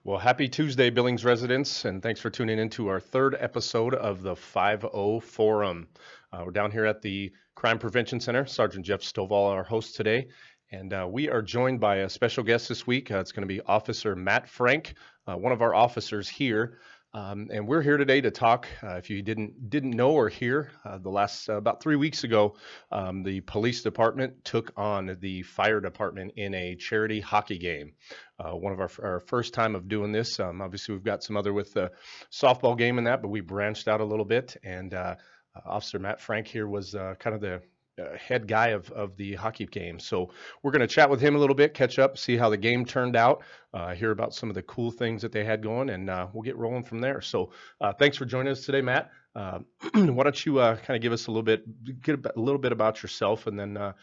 Well, happy Tuesday, Billings residents, and thanks for tuning in to our third episode of the 5-0 Forum. We're down here at the Crime Prevention Center. Sergeant Jeff Stovall, our host today, and we are joined by a special guest this week. It's going to be Officer Matt Frank, one of our officers here. And we're here today to talk. If you didn't know or hear, the last about 3 weeks ago, the police department took on the fire department in a charity hockey game. One of our first time of doing this. Obviously, we've got some other with the softball game and that, but we branched out a little bit. And Officer Matt Frank here was kind of the head guy of the hockey game. So we're going to chat with him a little bit, catch up, see how the game turned out, hear about some of the cool things that they had going, and we'll get rolling from there. So thanks for joining us today, Matt. Why don't you kind of give us a little bit about yourself, and then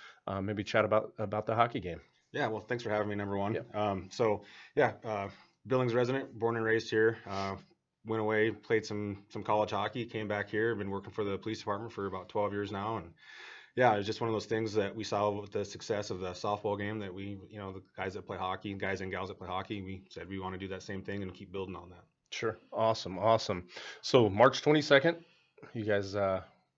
maybe chat about the hockey game. Yeah, well, thanks for having me, number one. Yep. Billings resident, born and raised here. Went away, played some college hockey, came back here. Been working for the police department for about 12 years now, and yeah, it's just one of those things that we saw with the success of the softball game that we, the guys that play hockey, guys and gals that play hockey, we said we want to do that same thing and keep building on that. Sure. Awesome. So March 22nd, you guys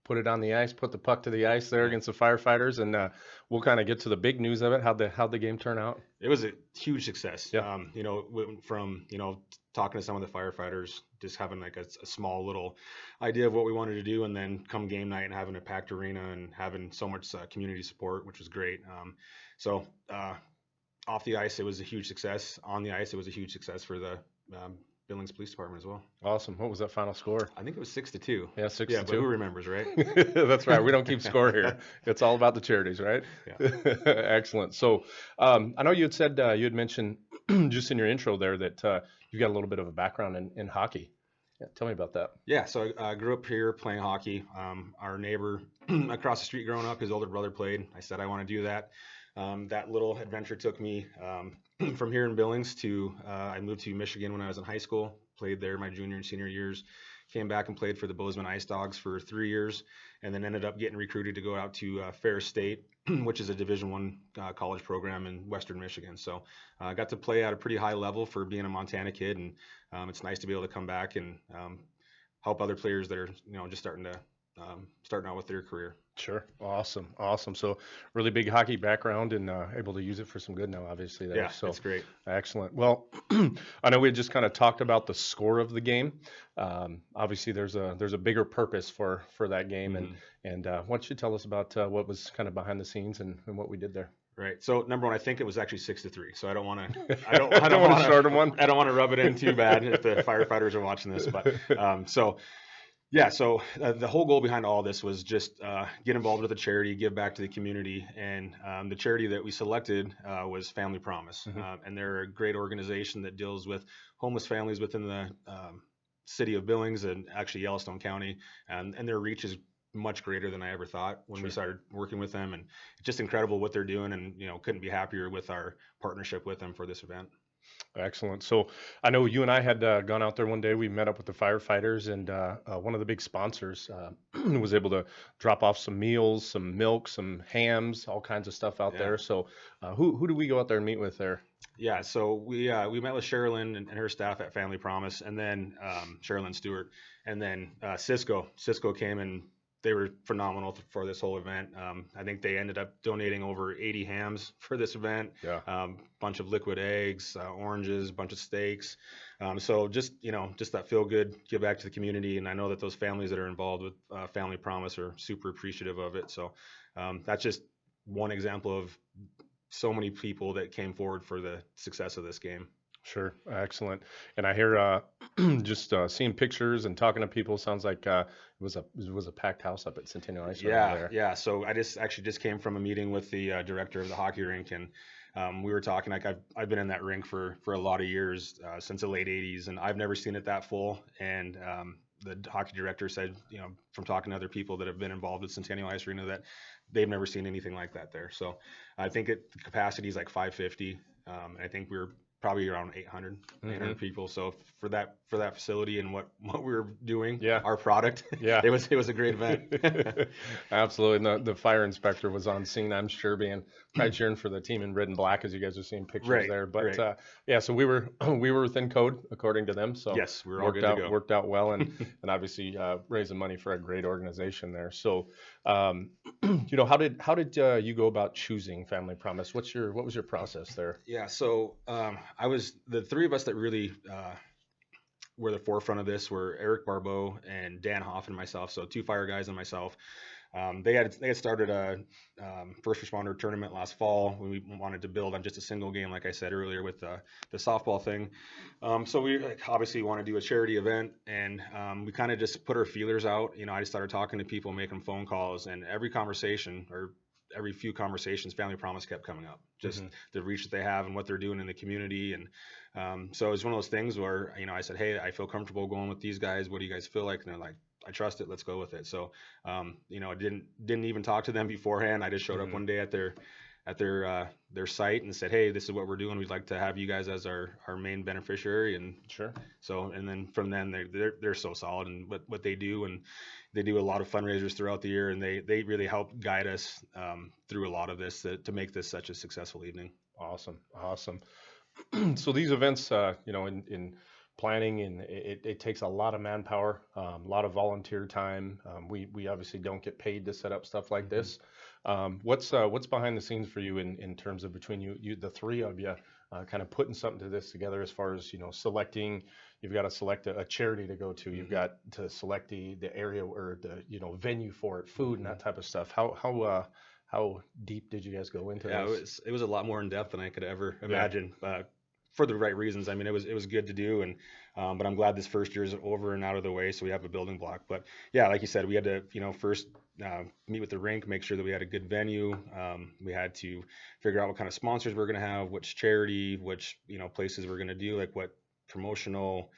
put it on the ice, put the puck to the ice there against the firefighters, and we'll kind of get to the big news of it. How'd the game turn out? It was a huge success. Yeah. Went from talking to some of the firefighters, just having like a small little idea of what we wanted to do, and then come game night and having a packed arena and having so much community support, which was great. Off the ice, it was a huge success. On the ice, it was a huge success for the Billings Police Department as well. Awesome. What was that final score? I think it was 6-2. Yeah, 6-2. Yeah, but who remembers, right? That's right. We don't keep score here. It's all about the charities, right? Yeah. Excellent. So I know you had said, you had mentioned just in your intro there that you've got a little bit of a background in hockey. Yeah, tell me about that. Yeah, so I grew up here playing hockey. Our neighbor across the street growing up, his older brother played. I said I want to do that. That little adventure took me from here in Billings to I moved to Michigan when I was in high school, played there my junior and senior years, came back and played for the Bozeman Ice Dogs for 3 years, and then ended up getting recruited to go out to Ferris State, which is a Division I college program in Western Michigan. So I got to play at a pretty high level for being a Montana kid, and it's nice to be able to come back and help other players that are just starting out with their career. Sure. Awesome. So really big hockey background and able to use it for some good now, obviously. There. Yeah, so that's great. Excellent. Well, I know we had just kind of talked about the score of the game. Obviously, there's a bigger purpose for that game, Mm-hmm. and why don't you tell us about what was kind of behind the scenes and what we did there? Right. So number one, I think it was actually 6-3. So I don't want to. I don't want to start one. I don't want to rub it in too bad if the firefighters are watching this, but So the whole goal behind all this was just get involved with the charity, give back to the community, and the charity that we selected was Family Promise, Mm-hmm. and they're a great organization that deals with homeless families within the city of Billings and actually Yellowstone County, and their reach is much greater than I ever thought when Sure. we started working with them, and it's just incredible what they're doing, and couldn't be happier with our partnership with them for this event. Excellent. So I know you and I had gone out there one day. We met up with the firefighters, and one of the big sponsors was able to drop off some meals, some milk, some hams, all kinds of stuff out Yeah. there. So who do we go out there and meet with there? Yeah, so we met with Sherilyn and her staff at Family Promise, and then Sherilyn Stewart, and then Cisco. Cisco came and they were phenomenal for this whole event. I think they ended up donating over 80 hams for this event. Yeah. Bunch of liquid eggs, oranges, bunch of steaks. So just that feel good, give back to the community. And I know that those families that are involved with Family Promise are super appreciative of it. So that's just one example of so many people that came forward for the success of this game. Sure. Excellent. And I hear just seeing pictures and talking to people, sounds like it was a packed house up at Centennial Ice. Yeah. So I just came from a meeting with the director of the hockey rink, and we were talking. Like I've been in that rink for a lot of years, since the late '80s, and I've never seen it that full. And the hockey director said, from talking to other people that have been involved with Centennial Ice Arena, that they've never seen anything like that there. So I think the capacity is like 550. And I think we're probably around 800 people. So for that facility and what we were doing, Yeah. our product, Yeah. it was a great event. Absolutely. And the fire inspector was on scene, I'm sure, being probably cheering for the team in red and black as you guys are seeing pictures Right, there. But right. yeah, so we were we were within code according to them. So Yes, we were all good to go. worked out well, and obviously raising money for a great organization there. So how did you go about choosing Family Promise? What was your process there? Yeah, so I was the three of us that really were the forefront of this were Eric Barbeau and Dan Hoff and myself. So two fire guys and myself. They had started a first responder tournament last fall when we wanted to build on just a single game, like I said earlier with the softball thing. So we obviously want to do a charity event, and we kind of just put our feelers out. I just started talking to people, making phone calls, and every few conversations, Family Promise kept coming up, just the reach that they have and what they're doing in the community. And so it's one of those things where, I said, hey, I feel comfortable going with these guys. What do you guys feel like? And they're like, I trust it. Let's go with it. So, I didn't even talk to them beforehand. I just showed up one day at their site and said, hey, this is what we're doing. We'd like to have you guys as our main beneficiary. And Sure. So, and then from then they're so solid in what they do, and they do a lot of fundraisers throughout the year, and they really help guide us through a lot of this to make this such a successful evening. Awesome. So these events, in planning, and it takes a lot of manpower, a lot of volunteer time. We obviously don't get paid to set up stuff like this. What's behind the scenes for you in terms of between you the three of you, kind of putting something to this together as far as selecting? You've got to select a charity to go to. You've got to select the area or the venue for it, food and that type of stuff. How deep did you guys go into this? It was a lot more in depth than I could ever imagine. For the right reasons. I mean, it was good to do, and but I'm glad this first year is over and out of the way, so we have a building block. But yeah, like you said, we had to first meet with the rink, make sure that we had a good venue. We had to figure out what kind of sponsors we're going to have, which charity, which places we're going to do, like what promotional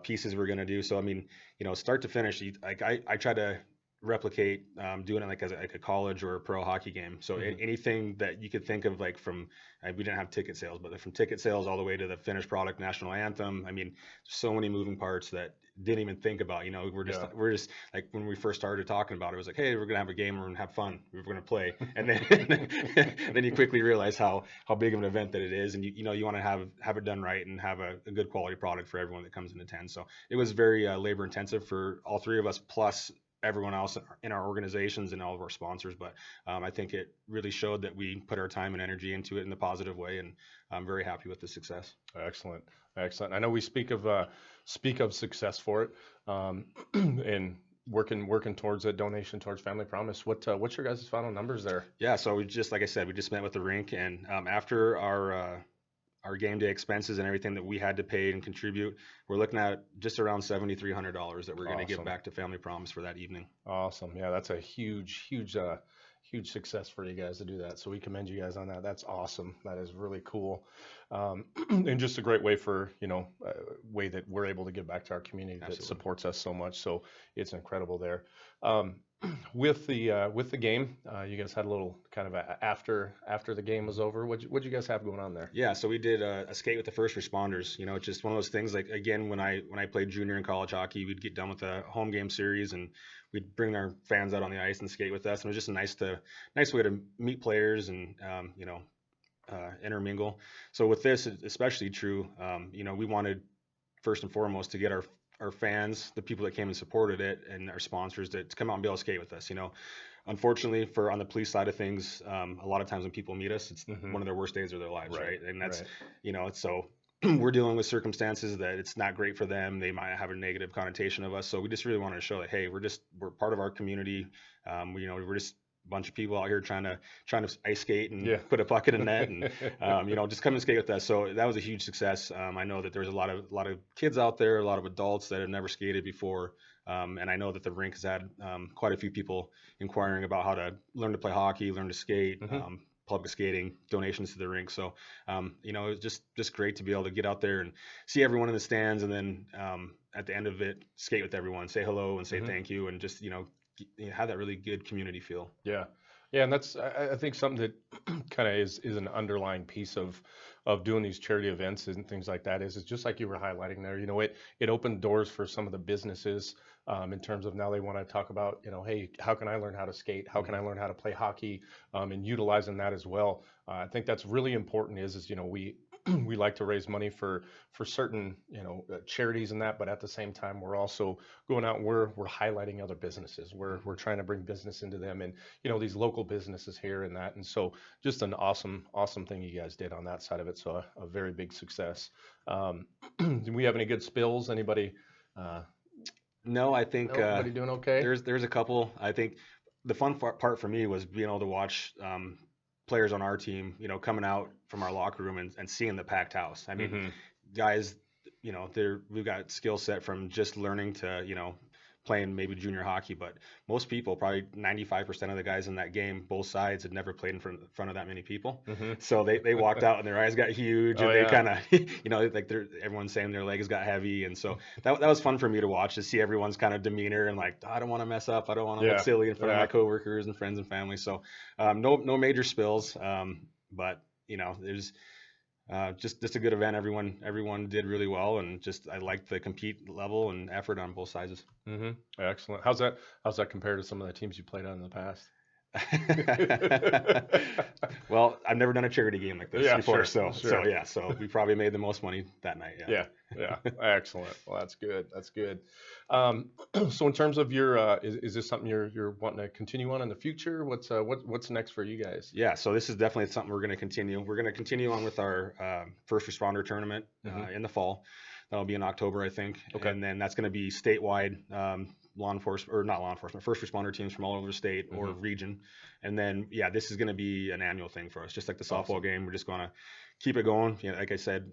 pieces we're going to do. So I mean, start to finish, I try to replicate doing it like as a college or a pro hockey game. So anything that you could think of, like from we didn't have ticket sales, but from ticket sales all the way to the finished product, national anthem. I mean, so many moving parts that didn't even think about. We're just like when we first started talking about it, it was like, hey, we're gonna have a game, we're gonna have fun, we're gonna play, and then you quickly realize how big of an event that it is, and you want to have it done right and have a good quality product for everyone that comes in attend. So it was very labor intensive for all three of us, plus everyone else in our organizations and all of our sponsors. But I think it really showed that we put our time and energy into it in a positive way, and I'm very happy with the success. Excellent. I know we speak of success for it, and working towards a donation towards Family Promise. What's your guys' final numbers there? Yeah, so like I said, we just met with the rink, and after our game day expenses and everything that we had to pay and contribute, we're looking at just around $7,300 that we're going to give back to Family Promise for that evening. Awesome. Yeah, that's a huge success for you guys to do that. So we commend you guys on that. That's awesome. That is really cool. And just a great way for, way that we're able to give back to our community that supports us so much. So it's incredible there. With the game, you guys had a little kind of after the game was over. What'd you guys have going on there? Yeah, so we did a skate with the first responders. It's just one of those things. Like again, when I played junior and college hockey, we'd get done with a home game series and we'd bring our fans out on the ice and skate with us. And it was just a nice way to meet players and intermingle. So with this, it's especially true. We wanted first and foremost to get our fans, the people that came and supported it, and our sponsors to come out and be able to skate with us. Unfortunately, on the police side of things, a lot of times when people meet us, it's one of their worst days of their lives, right? And that's, so we're dealing with circumstances that it's not great for them. They might have a negative connotation of us. So we just really wanted to show that, hey, we're part of our community. We're just a bunch of people out here trying to ice skate and put a puck in a net and just come and skate with us. So that was a huge success. I know that there's a lot of kids out there, a lot of adults that have never skated before, and I know that the rink has had quite a few people inquiring about how to learn to play hockey, learn to skate, public skating, donations to the rink. So it was just great to be able to get out there and see everyone in the stands, and then at the end of it, skate with everyone, say hello and say thank you, and just have that really good community feel. Yeah, and that's I think something that kind of is an underlying piece of of doing these charity events and things like that is just like you were highlighting there. It opened doors for some of the businesses in terms of now they want to talk about, hey, how can I learn how to skate? How can I learn how to play hockey? And utilizing that as well. I think that's really important. Is we we like to raise money for certain charities and that, but at the same time we're also going out and we're highlighting other businesses. We're trying to bring business into them, and these local businesses here and that. And so just an awesome thing you guys did on that side of it. So a very big success. Do we have any good spills? Anybody? No, I think Everybody doing okay? there's a couple. I think the fun part for me was being able to watch players on our team, coming out from our locker room and seeing the packed house. I mean, guys, we've got skill set from just learning to, playing maybe junior hockey, but most people, probably 95% of the guys in that game, both sides, had never played in front of that many people. So they walked out and their eyes got huge, and they kind of, like everyone's saying their legs got heavy, and so that was fun for me to watch, to see everyone's kind of demeanor and like, I don't want to mess up, I don't want to look silly in front of my coworkers and friends and family. So no major spills, but there's. Just a good event. Everyone did really well, and I liked the compete level and effort on both sides. Excellent. How's that compared to some of the teams you played on in the past? Well, I've never done a charity game like this before, so we probably made the most money that night. Yeah. Excellent. Well, that's good. So in terms of your, is this something you're wanting to continue on in the future? What's next for you guys? Yeah, so this is definitely something we're going to continue. We're going to continue on with our first responder tournament in the fall. That'll be in October, I think. Okay. And then that's going to be statewide. First responder teams from all over the state or region. And then, this is going to be an annual thing for us, just like the softball game. We're just going to keep it going. Like I said,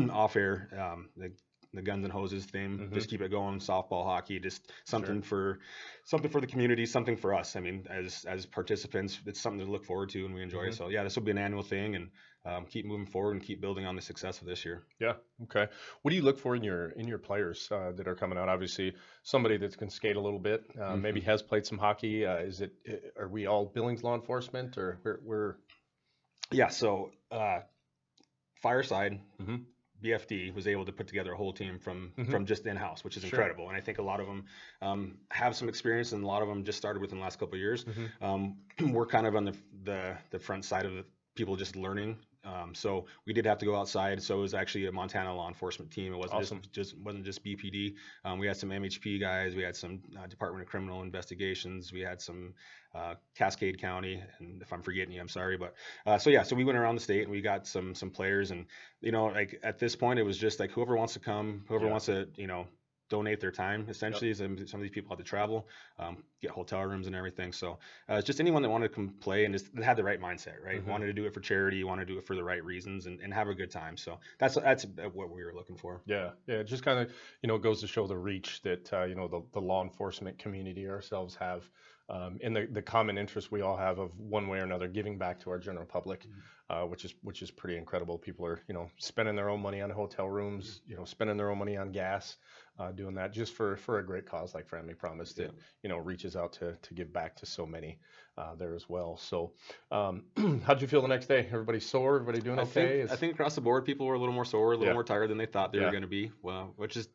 off air, the guns and hoses theme, just keep it going. Softball, hockey, just something for the community, something for us. I mean, as participants, it's something to look forward to and we enjoy. So this will be an annual thing, and keep moving forward and keep building on the success of this year. Yeah. Okay. What do you look for in your players that are coming out? Obviously, somebody that can skate a little bit, maybe has played some hockey. Are we all Billings law enforcement, or we're? Yeah. So Fireside. BFD was able to put together a whole team from just in-house, which is incredible. And I think a lot of them have some experience, and a lot of them just started within the last couple of years. We're kind of on the front side of the people just learning. So we did have to go outside. So it was actually a Montana law enforcement team. It wasn't just BPD. We had some MHP guys. We had some Department of Criminal Investigations. We had some Cascade County. And if I'm forgetting you, I'm sorry. But so we went around the state and we got some players. And like at this point, it was just like whoever wants to come, whoever wants to donate their time. Essentially, some of these people had to travel, get hotel rooms and everything. So it's just anyone that wanted to come play and just had the right mindset, right? Wanted to do it for charity, wanted to do it for the right reasons, and have a good time. So that's what we were looking for. Yeah. It just kind of goes to show the reach that the law enforcement community ourselves have. And the common interest we all have of one way or another giving back to our general public, which is pretty incredible. People are spending their own money on hotel rooms, spending their own money on gas, doing that just for a great cause like Family Promise that reaches out to give back to so many there as well. So how'd you feel the next day? Everybody sore? Everybody doing okay? I think across the board people were a little more sore, a little more tired than they thought they were going to be. Well, which is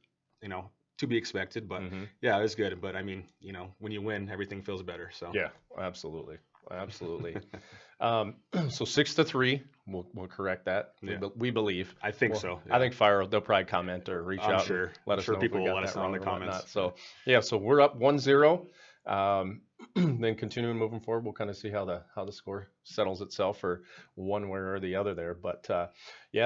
to be expected, but it was good. But I mean, when you win, everything feels better. So yeah, absolutely. So 6-3, we'll correct that. We believe. I think so. Yeah. I think Fire, they'll probably comment or reach out. Sure. Let us know. People will let us know in the comments. So so we're up 1-0. Then continuing moving forward, we'll kind of see how the score settles itself for one way or the other there. But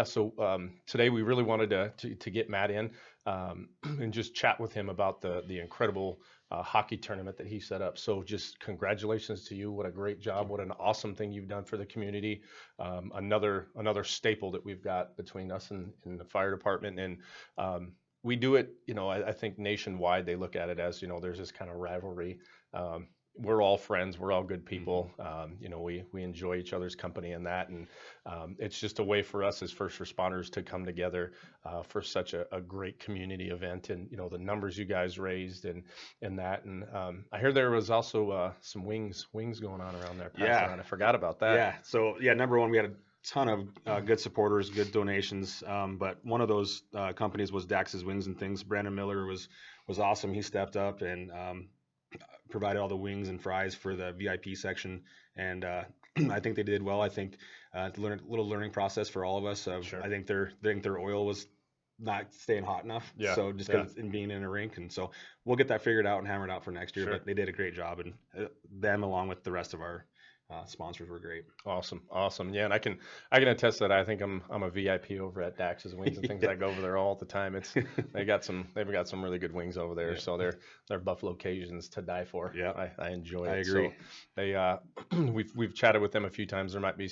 so today we really wanted to get Matt in and just chat with him about the incredible hockey tournament that he set up. So just congratulations to you. What a great job. What an awesome thing you've done for the community. Another staple that we've got between us and the fire department. And we do it, I think nationwide they look at it as, there's this kind of rivalry. We're all friends. We're all good people. We enjoy each other's company and that. And it's just a way for us as first responders to come together for such a great community event. And, the numbers you guys raised and that. And I hear there was also some wings going on around there. Yeah. Around. I forgot about that. Yeah. So, number one, we had ton of good supporters, good donations. But one of those companies was Dax's Wings and Things. Brandon Miller was awesome. He stepped up and provided all the wings and fries for the VIP section, and I think they did well. I think little learning process for all of us. Sure. I think their oil was not staying hot enough. Yeah. So just because in being in a rink, and so we'll get that figured out and hammered out for next year. Sure. But they did a great job, and them along with the rest of our sponsors were great. Awesome. Yeah, and I can attest that I think I'm a VIP over at Dax's Wings and Things. Yeah. I go over there all the time. They've got some really good wings over there. Yeah. So they're Buffalo Cajuns to die for. Yeah, I enjoy it. I agree. So they we've chatted with them a few times. There might be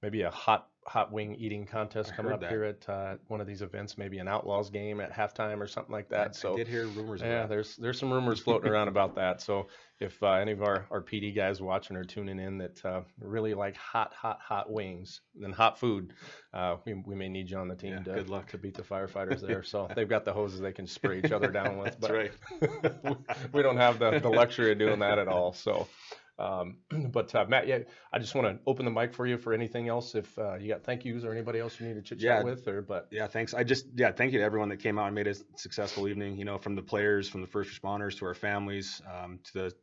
maybe a hot wing eating contest coming up here at one of these events, maybe an Outlaws game at halftime or something like that. I did hear rumors. Yeah, of that. there's some rumors floating around about that. So if any of our PD guys watching or tuning in that really like hot wings and hot food, we may need you on the team good luck to beat the firefighters there. So they've got the hoses they can spray each other down with. That's right. we don't have the luxury of doing that at all. So. But Matt, yeah, I just want to open the mic for you for anything else. If you got thank yous or anybody else you need to chit chat with, thanks. Thank you to everyone that came out and made a successful evening. You know, from the players, from the first responders to our families, to the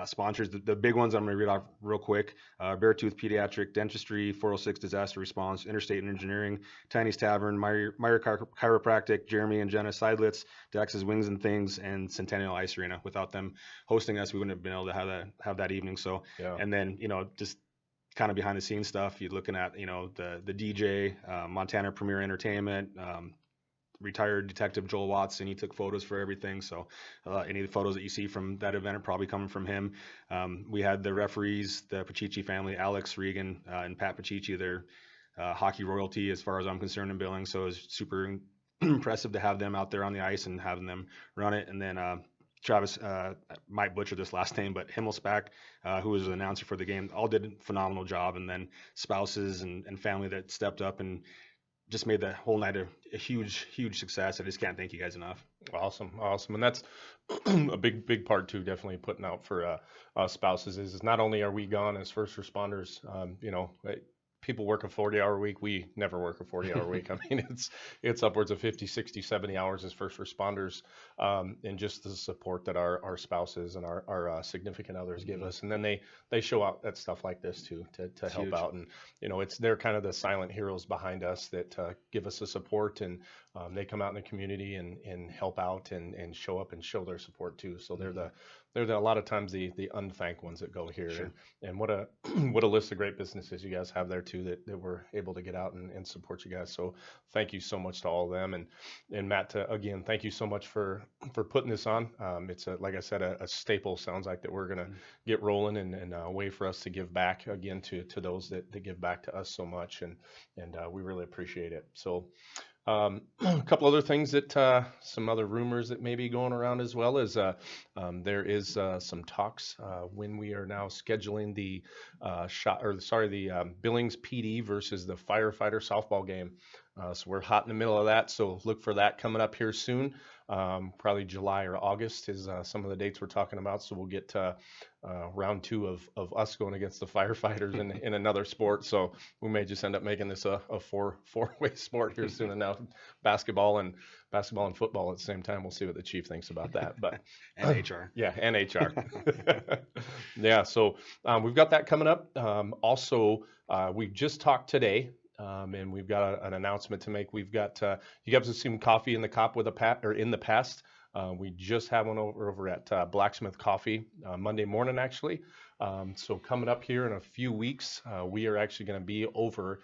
sponsors. The big ones I'm going to read off real quick: Beartooth Pediatric Dentistry, 406 Disaster Response, Interstate Engineering, Tiny's Tavern, Meyer Chiropractic, Jeremy and Jenna Seidlitz, Dax's Wings and Things, and Centennial Ice Arena. Without them hosting us, we wouldn't have been able to have that evening. So, and then just kind of behind the scenes stuff. You're looking at the DJ, Montana Premier Entertainment. Retired Detective Joel Watson, he took photos for everything. So any of the photos that you see from that event are probably coming from him. We had the referees, the Pacici family, Alex Regan and Pat Pacici, they're hockey royalty as far as I'm concerned in Billings. So it was super impressive to have them out there on the ice and having them run it. And then Travis, might butcher this last name, but Himmelsbach, who was the announcer for the game, all did a phenomenal job. And then spouses and family that stepped up and just made the whole night a huge success. I just can't thank you guys enough. Awesome. And that's a big part too, definitely putting out for spouses is not only are we gone as first responders, people work a 40-hour week. We never work a 40-hour week. I mean, it's upwards of 50, 60, 70 hours as first responders, and just the support that our spouses and our significant others give us. And then they show up at stuff like this too, to help out. And, they're kind of the silent heroes behind us that give us the support, and they come out in the community and help out and show up and show their support too. So they're a lot of times the unthanked ones that go here. Sure. And what a list of great businesses you guys have there too that we're able to get out and support you guys. So thank you so much to all of them. And Matt, again, thank you so much for putting this on. It's like I said, a staple. Sounds like that we're gonna get rolling and a way for us to give back again to those that give back to us so much, and we really appreciate it. So. A couple other things that some other rumors that may be going around as well is there is some talks when we are now scheduling the Billings PD versus the firefighter softball game. So we're hot in the middle of that. So look for that coming up here soon. Probably July or August is some of the dates we're talking about. So we'll get round 2 of us going against the firefighters in another sport. So we may just end up making this a four-way sport here soon enough. Basketball and football at the same time. We'll see what the chief thinks about that. But and HR. Yeah, and HR. Yeah, so we've got that coming up. Also, we just talked today. And we've got an announcement to make. We've got you guys have seen Coffee in the Cop in the past. We just had one over at Blacksmith Coffee Monday morning actually. So coming up here in a few weeks, we are actually going to be over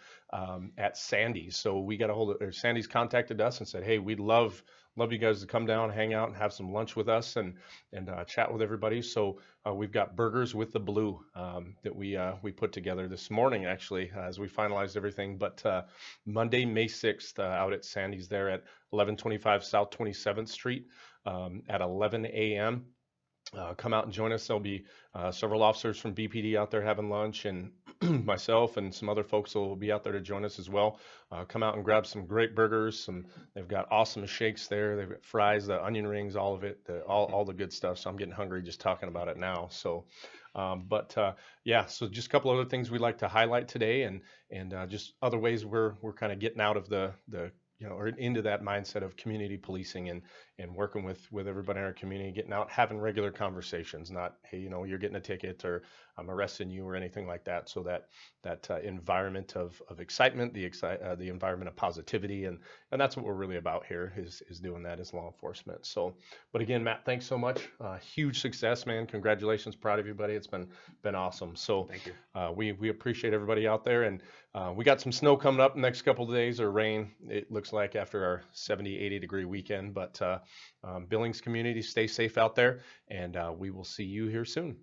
at Sandy's. So we got a hold of Sandy's contacted us and said, hey, we'd love you guys to come down, hang out, and have some lunch with us and chat with everybody. So we've got burgers with the blue that we put together this morning, actually, as we finalized everything. But Monday, May 6th, out at Sandy's there at 1125 South 27th Street at 11 a.m. come out and join us. There'll be several officers from BPD out there having lunch, and myself and some other folks will be out there to join us as well. Come out and grab some great burgers. They've got awesome shakes there. They've got fries, the onion rings, all of it, all the good stuff. So I'm getting hungry just talking about it now. So, yeah, so just a couple other things we'd like to highlight today, and just other ways we're kind of getting out of the or into that mindset of community policing and working with everybody in our community, getting out, having regular conversations, not, hey, you're getting a ticket or I'm arresting you or anything like that. So that environment of excitement, the environment of positivity, and that's what we're really about here is doing that as law enforcement. So, but again, Matt, thanks so much. Huge success, man. Congratulations, proud of you, buddy. It's been awesome. So, Thank you. we appreciate everybody out there, and we got some snow coming up the next couple of days, or rain, it looks like, after our 70, 80 degree weekend. But Billings community, stay safe out there, and we will see you here soon.